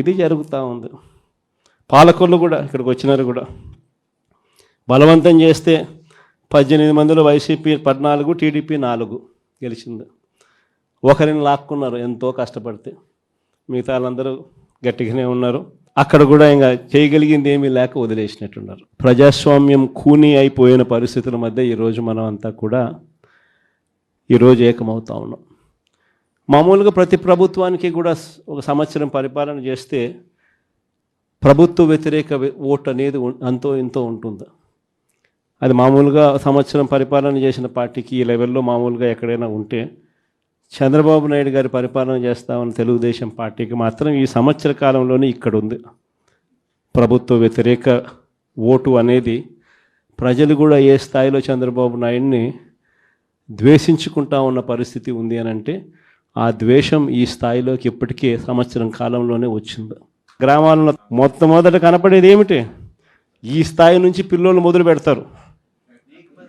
ఇది జరుగుతూ ఉంది. పాలకులు కూడా ఇక్కడికి వచ్చినారు కూడా బలవంతం చేస్తే 18 మందిలో వైసీపీ 14, టీడీపీ 4 గెలిచింది. ఒకరిని లాక్కున్నారు ఎంతో కష్టపడితే, మిగతా వాళ్ళందరూ గట్టిగానే ఉన్నారు. అక్కడ కూడా ఇంకా చేయగలిగింది ఏమీ లేక వదిలేసినట్టున్నారు. ప్రజాస్వామ్యం కూని అయిపోయిన పరిస్థితుల మధ్య ఈరోజు మనం అంతా కూడా ఈరోజు ఏకమవుతా ఉన్నాం. మామూలుగా ప్రతి ప్రభుత్వానికి కూడా ఒక సంవత్సరం పరిపాలన చేస్తే ప్రభుత్వ వ్యతిరేక ఓటు అనేది అంతో ఇంతో ఉంటుంది. అది మామూలుగా సంవత్సరం పరిపాలన చేసిన పార్టీకి ఈ లెవెల్లో మామూలుగా ఎక్కడైనా ఉంటే, చంద్రబాబు నాయుడు గారి పరిపాలన చేస్తామని తెలుగుదేశం పార్టీకి మాత్రం ఈ సంవత్సర కాలంలోనే ఇక్కడ ఉంది. ప్రభుత్వ వ్యతిరేక ఓటు అనేది ప్రజలు కూడా ఏ స్థాయిలో చంద్రబాబు నాయుడిని ద్వేషించుకుంటా ఉన్న పరిస్థితి ఉంది అని అంటే, ఆ ద్వేషం ఈ స్థాయిలోకి ఇప్పటికే సంవత్సరం కాలంలోనే వచ్చింది. గ్రామాల్లో మొట్టమొదట కనపడేది ఏమిటి? ఈ స్థాయి నుంచి పిల్లోళ్ళు మొదలు పెడతారు.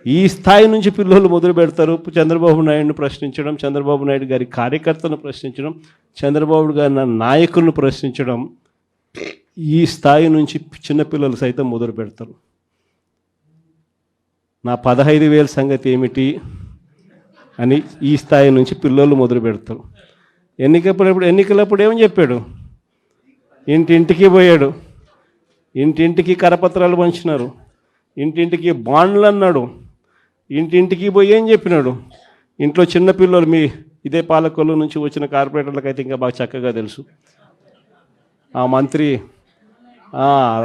ఈ స్థాయి నుంచి పిల్లోళ్ళు మొదలు పెడతారు. చంద్రబాబు నాయుడుని ప్రశ్నించడం, చంద్రబాబు నాయుడు గారి కార్యకర్తలను ప్రశ్నించడం, చంద్రబాబు గారి నాయకులను ప్రశ్నించడం, ఈ స్థాయి నుంచి చిన్నపిల్లలు సైతం మొదలు పెడతారు. నా 15,000 సంగతి ఏమిటి అని ఈ స్థాయి నుంచి పిల్లోళ్ళు మొదలు పెడతారు. ఎన్నికలప్పుడు ఏమని చెప్పాడు? ఇంటింటికి పోయాడు, ఇంటింటికి కరపత్రాలు పంచినారు, ఇంటింటికి బాండ్లు అన్నాడు, ఇంటింటికి పోయి ఏం చెప్పినాడు? ఇంట్లో చిన్నపిల్లలు, మీ ఇదే పాలకొల్లు నుంచి వచ్చిన కార్పొరేటర్లకు అయితే ఇంకా బాగా చక్కగా తెలుసు. ఆ మంత్రి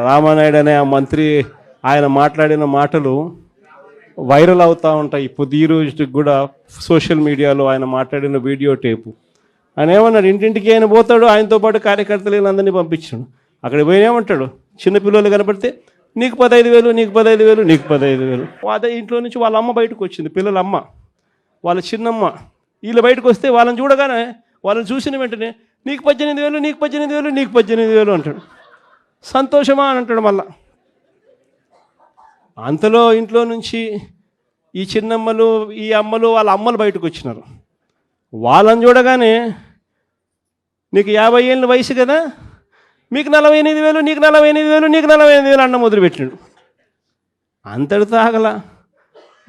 రామానాయుడు అనే ఆ మంత్రి ఆయన మాట్లాడిన మాటలు వైరల్ అవుతూ ఉంటాయి. ఇప్పుడు ఈ రోజుకి కూడా సోషల్ మీడియాలో ఆయన మాట్లాడిన వీడియో టేపు. ఆయన ఏమన్నాడు? ఇంటింటికి ఆయన పోతాడు, ఆయనతో పాటు కార్యకర్తలు అందరినీ పంపించాడు. అక్కడ పోయినేమంటాడు? చిన్నపిల్లలు కనపడితే నీకు 15,000, నీకు 15,000, నీకు 15,000. అదే ఇంట్లో నుంచి వాళ్ళ అమ్మ బయటకు వచ్చింది, పిల్లల అమ్మ, వాళ్ళ చిన్నమ్మ. వీళ్ళు బయటకు వస్తే వాళ్ళని చూడగానే, వాళ్ళని చూసిన వెంటనే నీకు 18,000, నీకు 18,000, నీకు 18,000 అంటాడు. సంతోషమా అని అంటాడు. మళ్ళా అంతలో ఇంట్లో నుంచి ఈ చిన్నమ్మలు, ఈ అమ్మలు, వాళ్ళ అమ్మలు బయటకు వచ్చినారు. వాళ్ళని చూడగానే నీకు 50 ఏళ్ళ వయసు కదా, మీకు 48,000, నీకు 48,000, నీకు 48,000 అన్న మొదలుపెట్టినాడు. అంతటితో ఆగల.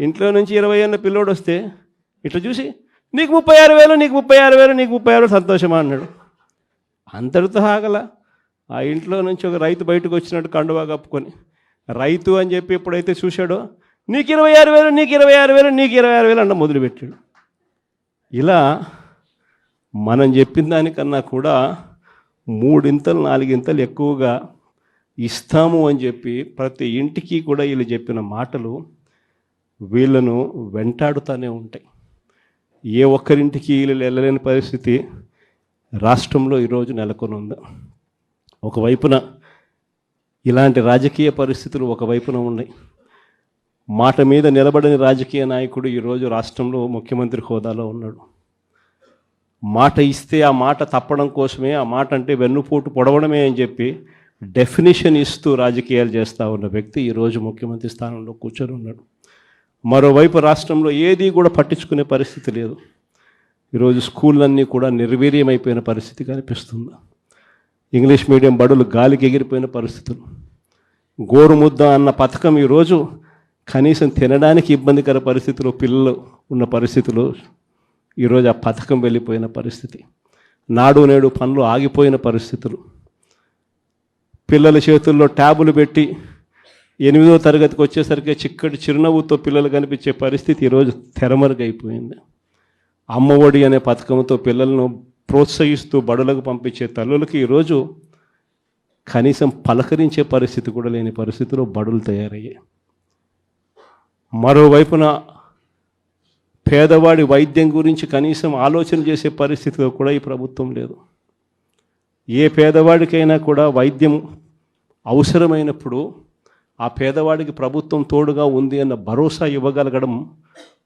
ఇంట్లో నుంచి 20 ఏళ్ళ పిల్లోడు వస్తే ఇట్లా చూసి నీకు 36,000, నీకు 36,000, నీకు 36,000 సంతోషమా అన్నాడు. అంతటితో ఆగల. ఆ ఇంట్లో నుంచి ఒక రైతు బయటకు వచ్చినట్టు కండువా కప్పుకొని, రైతు అని చెప్పి ఎప్పుడైతే చూశాడో నీకు 26,000, నీకు 26,000, నీకు 26,000 అన్న మొదలుపెట్టాడు. ఇలా మనం చెప్పిన దానికన్నా కూడా 3 ఇంతలు 4 ఇంతలు ఎక్కువగా ఇస్తాము అని చెప్పి ప్రతి ఇంటికి కూడా వీళ్ళు చెప్పిన మాటలు వీళ్ళను వెంటాడుతూనే ఉంటాయి. ఏ ఒక్కరింటికి వీళ్ళు వెళ్ళలేని పరిస్థితి రాష్ట్రంలో ఈరోజు నెలకొని ఉంది. ఒకవైపున ఇలాంటి రాజకీయ పరిస్థితులు ఒకవైపున ఉన్నాయి. మాట మీద నిలబడిన రాజకీయ నాయకుడు ఈరోజు రాష్ట్రంలో ముఖ్యమంత్రి హోదాలో ఉన్నాడు. మాట ఇస్తే ఆ మాట తప్పడం కోసమే, ఆ మాట అంటే వెన్నుపోటు పొడవడమే అని చెప్పి డెఫినేషన్ ఇస్తూ రాజకీయాలు చేస్తూ ఉన్న వ్యక్తి ఈరోజు ముఖ్యమంత్రి స్థానంలో కూర్చొని ఉన్నాడు. మరోవైపు రాష్ట్రంలో ఏది కూడా పట్టించుకునే పరిస్థితి లేదు. ఈరోజు స్కూళ్ళన్నీ కూడా నిర్వీర్యమైపోయిన పరిస్థితి కనిపిస్తుంది. ఇంగ్లీష్ మీడియం బడులు గాలికి ఎగిరిపోయిన పరిస్థితులు. గోరుముద్ద అన్న పథకం ఈరోజు కనీసం తినడానికి ఇబ్బందికర పరిస్థితుల్లో పిల్లలు ఉన్న పరిస్థితులు ఈరోజు ఆ పథకం వెళ్ళిపోయిన పరిస్థితి. నాడు నేడు పనులు ఆగిపోయిన పరిస్థితులు. పిల్లల చేతుల్లో ట్యాబులు పెట్టి 8వ తరగతికి వచ్చేసరికి చిక్కటి చిరునవ్వుతో పిల్లలు కనిపించే పరిస్థితి ఈరోజు తెరమరుగైపోయింది. అమ్మఒడి అనే పథకంతో పిల్లలను ప్రోత్సహిస్తూ బడులకు పంపించే తల్లులకి ఈరోజు కనీసం పలకరించే పరిస్థితి కూడా లేని పరిస్థితిలో బడులు తయారయ్యాయి. మరోవైపున పేదవాడి వైద్యం గురించి కనీసం ఆలోచన చేసే పరిస్థితిలో కూడా ఈ ప్రభుత్వం లేదు. ఏ పేదవాడికైనా కూడా వైద్యం అవసరమైనప్పుడు ఆ పేదవాడికి ప్రభుత్వం తోడుగా ఉంది అన్న భరోసా ఇవ్వగలగడం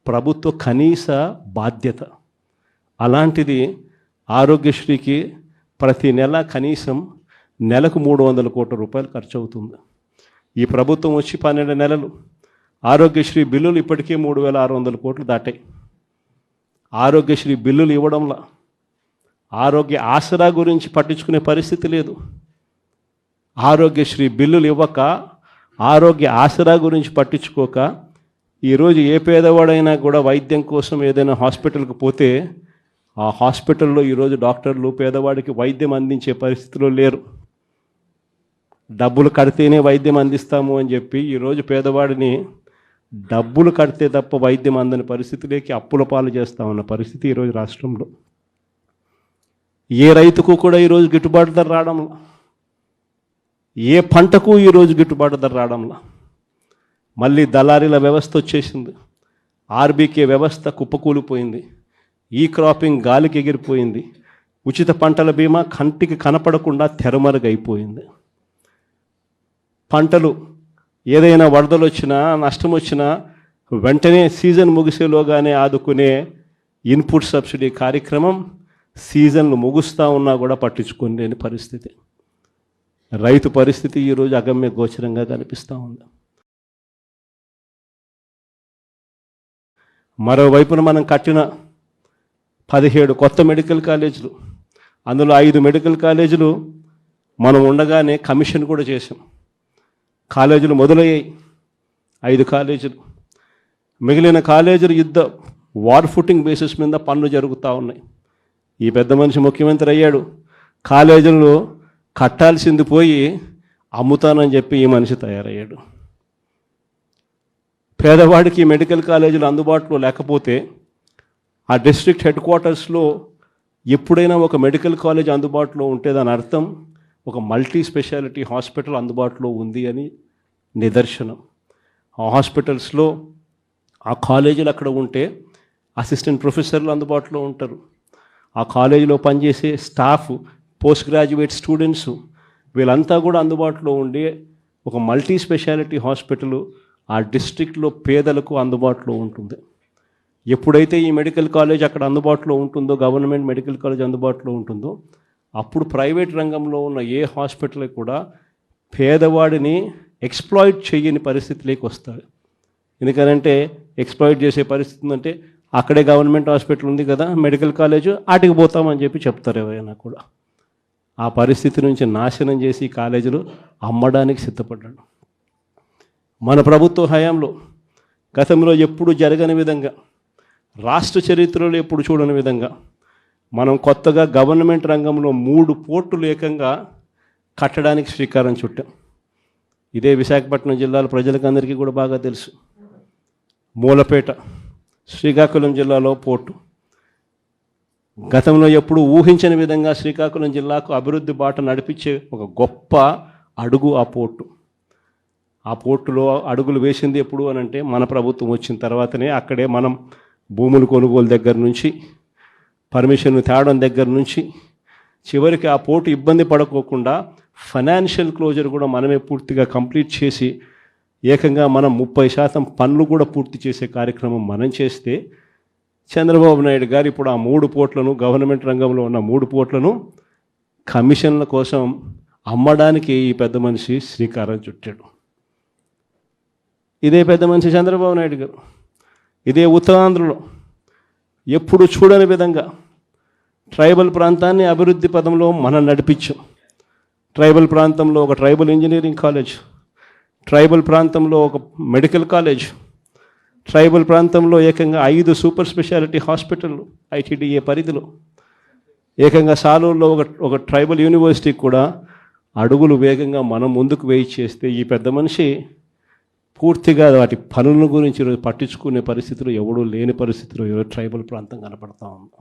ప్రభుత్వ కనీస బాధ్యత. అలాంటిది ఆరోగ్యశ్రీకి ప్రతి నెల కనీసం నెలకు 300 కోట్ల రూపాయలు ఖర్చు అవుతుంది. ఈ ప్రభుత్వం వచ్చి 12 నెలలు. ఆరోగ్యశ్రీ బిల్లులు ఇప్పటికే 3,600 కోట్లు దాటాయి. ఆరోగ్యశ్రీ బిల్లులు ఇవ్వడంలో ఆరోగ్య ఆసరా గురించి పట్టించుకునే పరిస్థితి లేదు. ఆరోగ్యశ్రీ బిల్లులు ఇవ్వక, ఆరోగ్య ఆసరా గురించి పట్టించుకోక, ఈరోజు ఏ పేదవాడైనా కూడా వైద్యం కోసం ఏదైనా హాస్పిటల్కి పోతే ఆ హాస్పిటల్లో ఈరోజు డాక్టర్లు పేదవాడికి వైద్యం అందించే పరిస్థితిలో లేరు. డబ్బులు కడితేనే వైద్యం అందిస్తాము అని చెప్పి ఈరోజు పేదవాడిని డబ్బులు కడితే తప్ప వైద్యం అందని పరిస్థితిలోకి అప్పుల పాలు చేస్తూ ఉన్న పరిస్థితి ఈరోజు రాష్ట్రంలో. ఏ రైతుకు కూడా ఈరోజు గిట్టుబాటు ధర రావడంలా, ఏ పంటకు ఈరోజు గిట్టుబాటు ధర రావడంలా. మళ్ళీ దళారీల వ్యవస్థ వచ్చేసింది, ఆర్బీకే వ్యవస్థ కుప్పకూలిపోయింది, ఈ క్రాపింగ్ గాలికి ఎగిరిపోయింది, ఉచిత పంటల బీమా కంటికి కనపడకుండా తెరమరుగైపోయింది. పంటలు ఏదైనా వరదలు వచ్చినా నష్టం వచ్చినా వెంటనే సీజన్ ముగిసేలోగానే ఆదుకునే ఇన్పుట్ సబ్సిడీ కార్యక్రమం సీజన్లు ముగుస్తూ ఉన్నా కూడా పట్టించుకోలేని పరిస్థితి. రైతు పరిస్థితి ఈరోజు అగమ్య గోచరంగా కనిపిస్తూ ఉంది. మరోవైపున మనం కట్టిన 17 కొత్త మెడికల్ కాలేజీలు, అందులో 5 మెడికల్ కాలేజీలు మనం ఉండగానే కమిషన్ కూడా చేసాం. కాలేజీలు మొదలయ్యాయి 5 కాలేజీలు. మిగిలిన కాలేజీలు వార్ ఫుటింగ్ బేసిస్ మీద పనులు జరుగుతూ ఉన్నాయి. ఈ పెద్ద మనిషి ముఖ్యమంత్రి అయ్యాడు, కాలేజీలు కట్టాల్సింది పోయి అమ్ముతానని చెప్పి ఈ మనిషి తయారయ్యాడు. పేదవాడికి మెడికల్ కాలేజీలు అందుబాటులో లేకపోతే ఆ డిస్ట్రిక్ట్ హెడ్ క్వార్టర్స్లో ఎప్పుడైనా ఒక మెడికల్ కాలేజ్ అందుబాటులో ఉంటే దాని అర్థం ఒక మల్టీ స్పెషాలిటీ హాస్పిటల్ అందుబాటులో ఉంది అని నిదర్శనం. ఆ హాస్పిటల్స్లో ఆ కాలేజీలు అక్కడ ఉంటే అసిస్టెంట్ ప్రొఫెసర్లు అందుబాటులో ఉంటారు. ఆ కాలేజీలో పనిచేసే స్టాఫ్, పోస్ట్ గ్రాడ్యుయేట్ స్టూడెంట్స్ వీళ్ళంతా కూడా అందుబాటులో ఉండే ఒక మల్టీ స్పెషాలిటీ హాస్పిటల్ ఆ డిస్ట్రిక్ట్లో పేదలకు అందుబాటులో ఉంటుంది. ఎప్పుడైతే ఈ మెడికల్ కాలేజ్ అక్కడ అందుబాటులో ఉంటుందో, గవర్నమెంట్ మెడికల్ కాలేజ్ అందుబాటులో ఉంటుందో, అప్పుడు ప్రైవేట్ రంగంలో ఉన్న ఏ హాస్పిటల్ కూడా పేదవాడిని ఎక్స్ప్లాయిట్ చేయని పరిస్థితిలోకి వస్తాడు. ఎందుకనంటే ఎక్స్ప్లాయిట్ చేసే పరిస్థితి అంటే అక్కడే గవర్నమెంట్ హాస్పిటల్ ఉంది కదా, మెడికల్ కాలేజ్, ఆటికి పోతామని చెప్పి చెప్తారు ఎవరైనా కూడా. ఆ పరిస్థితి నుంచి నాశనం చేసి కాలేజీలు అమ్మడానికి సిద్ధపడ్డాడు. మన ప్రభుత్వ హయాంలో గతంలో ఎప్పుడు జరగని విధంగా, రాష్ట్ర చరిత్రలో ఎప్పుడు చూడని విధంగా మనం కొత్తగా గవర్నమెంట్ రంగంలో 3 పోర్టులు ఏకంగా కట్టడానికి శ్రీకారం చుట్టాం. ఇదే విశాఖపట్నం జిల్లాల ప్రజలకు అందరికీ కూడా బాగా తెలుసు. మూలపేట శ్రీకాకుళం జిల్లాలో పోర్టు. గతంలో ఎప్పుడు ఊహించని విధంగా శ్రీకాకుళం జిల్లాకు అభివృద్ధి బాట నడిపించే ఒక గొప్ప అడుగు ఆ పోర్టు. ఆ పోర్టులో అడుగులు వేసింది ఎప్పుడు అనంటే మన ప్రభుత్వం వచ్చిన తర్వాతనే. అక్కడే మనం భూములు కొనుగోలు దగ్గర నుంచి, పర్మిషన్ తేవడం దగ్గర నుంచి, చివరికి ఆ పోర్టు ఇబ్బంది పడకోకుండా ఫైనాన్షియల్ క్లోజర్ కూడా మనమే పూర్తిగా కంప్లీట్ చేసి ఏకంగా మనం 30% పనులు కూడా పూర్తి చేసే కార్యక్రమం మనం చేస్తే, చంద్రబాబు నాయుడు గారు ఇప్పుడు ఆ 3 పోర్ట్లను, గవర్నమెంట్ రంగంలో ఉన్న 3 పోర్ట్లను కమిషన్ల కోసం అమ్మడానికి ఈ పెద్ద మనిషి శ్రీకారం చుట్టాడు. ఇదే పెద్ద మనిషి చంద్రబాబు నాయుడు గారు ఇదే ఉత్తరాంధ్రలో ఎప్పుడు చూడని విధంగా ట్రైబల్ ప్రాంతాన్ని అభివృద్ధి పదంలో మనం నడిపించాం. ట్రైబల్ ప్రాంతంలో ఒక ట్రైబల్ ఇంజనీరింగ్ కాలేజ్, ట్రైబల్ ప్రాంతంలో ఒక మెడికల్ కాలేజ్, ట్రైబల్ ప్రాంతంలో ఏకంగా 5 సూపర్ స్పెషాలిటీ హాస్పిటళ్ళు ఐటీడీఏ పరిధిలో, ఏకంగా సాలూరులో ఒక ట్రైబల్ యూనివర్సిటీ కూడా అడుగులు వేగంగా మనం ముందుకు వేయి చేస్తే ఈ పెద్ద మనిషి పూర్తిగా వాటి పనుల గురించి పట్టించుకునే పరిస్థితులు ఎవడూ లేని పరిస్థితిలో ఈరోజు ట్రైబల్ ప్రాంతం కనపడతా ఉంది.